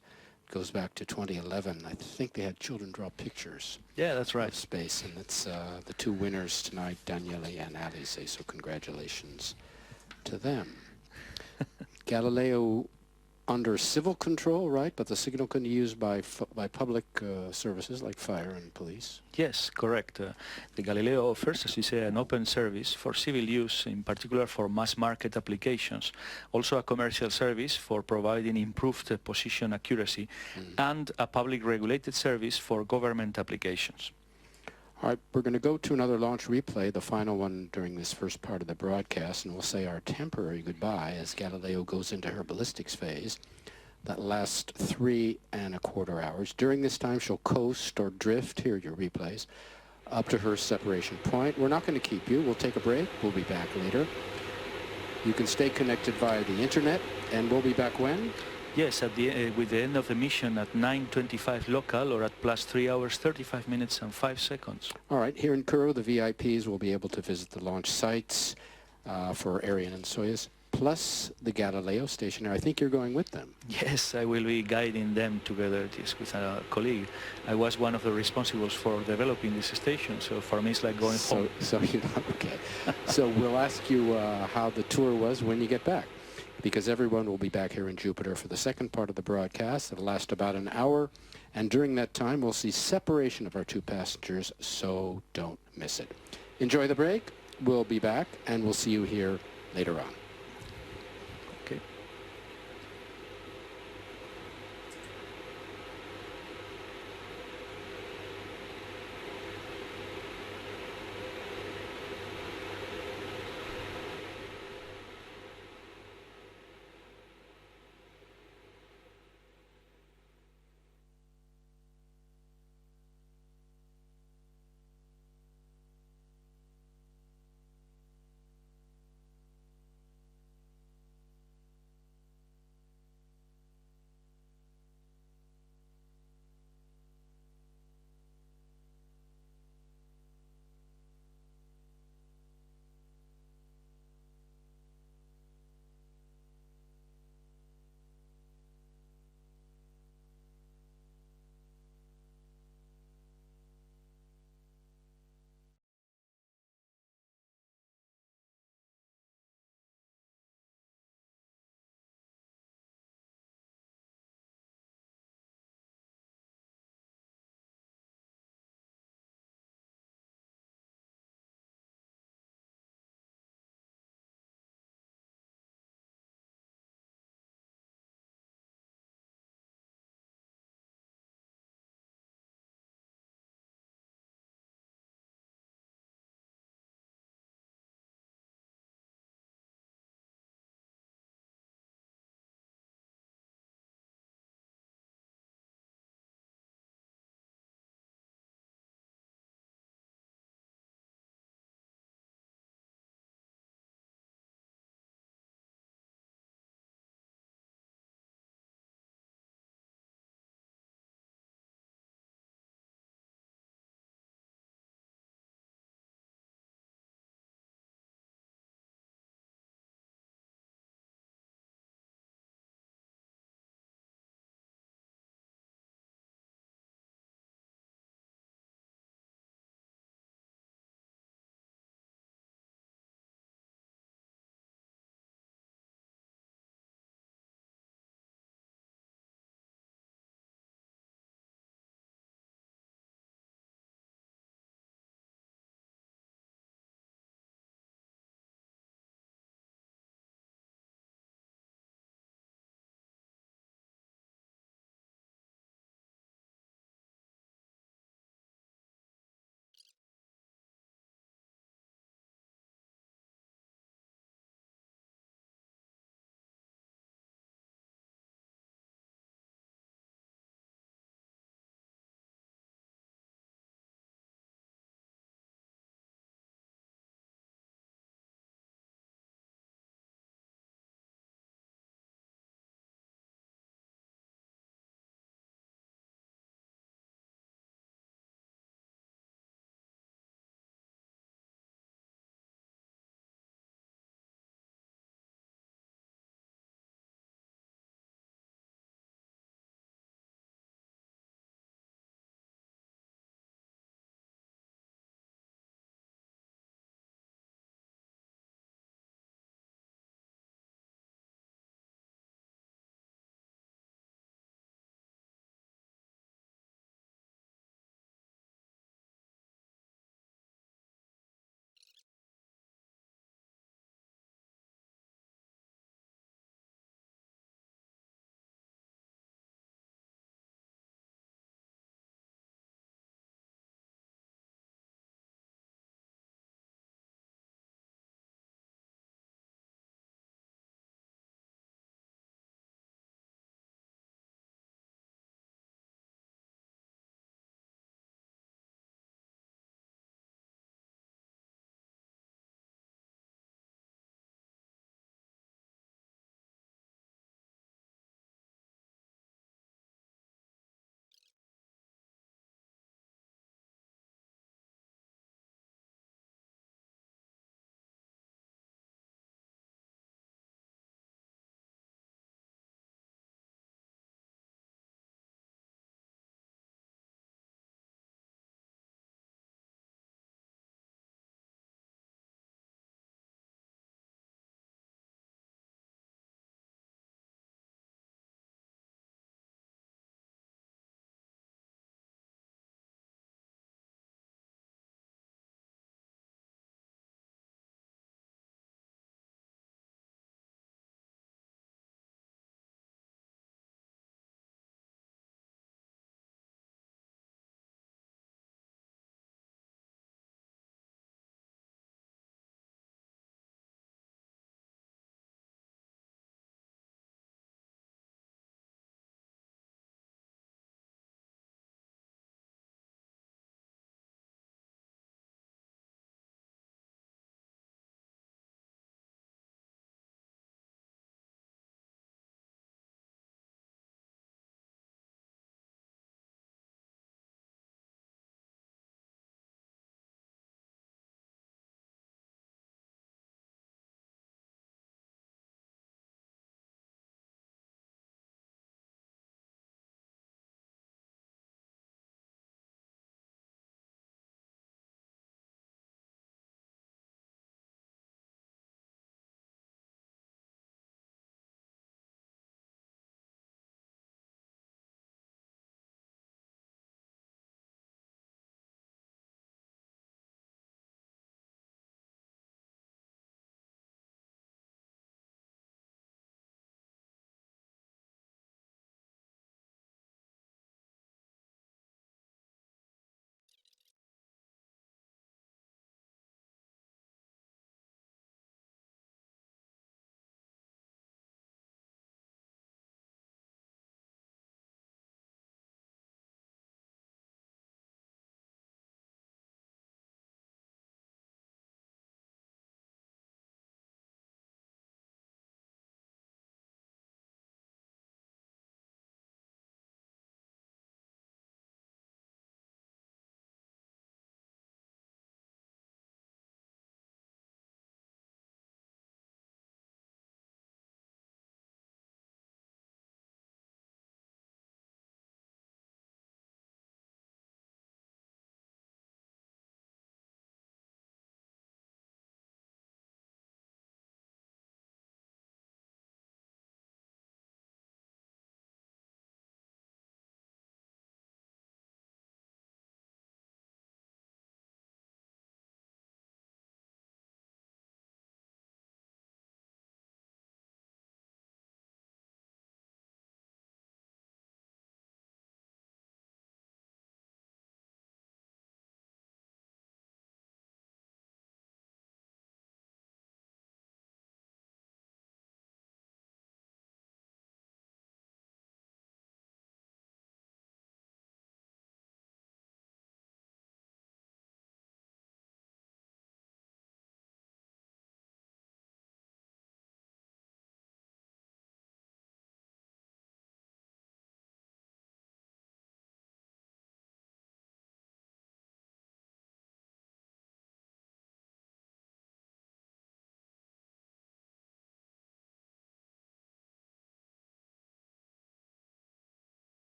S13: goes back to 2011. I think they had children draw pictures.
S8: Yeah, that's right.
S13: Of space, and it's the 2 winners tonight, Daniele and Alize, so congratulations to them. Galileo under civil control, right? But the signal can be used by public services like fire and police.
S8: Yes, correct. The Galileo offers, as you say, an open service for civil use, in particular for mass market applications, also a commercial service for providing improved position accuracy, and a public regulated service for government applications.
S13: All right, we're going to go to another launch replay, the final one during this first part of the broadcast, and we'll say our temporary goodbye as Galileo goes into her ballistics phase. That lasts 3¼ hours. During this time, she'll coast or drift, here are your replays, up to her separation point. We're not going to keep you. We'll take a break. We'll be back later. You can stay connected via the internet, and we'll be back when?
S8: Yes, at the, with the end of the mission at 9:25 local, or at plus 3 hours, 35 minutes and 5 seconds.
S13: All right, here in Kourou, the VIPs will be able to visit the launch sites for Ariane and Soyuz, plus the Galileo station. I think you're going with them.
S8: Yes, I will be guiding them together with a colleague. I was one of the responsibles for developing this station, so for me it's like going home.
S13: So you know, okay. So we'll ask you how the tour was when you get back, because everyone will be back here in Jupiter for the second part of the broadcast. It'll last about an hour, and during that time we'll see separation of our 2 passengers, so don't miss it. Enjoy the break. We'll be back, and we'll see you here later on.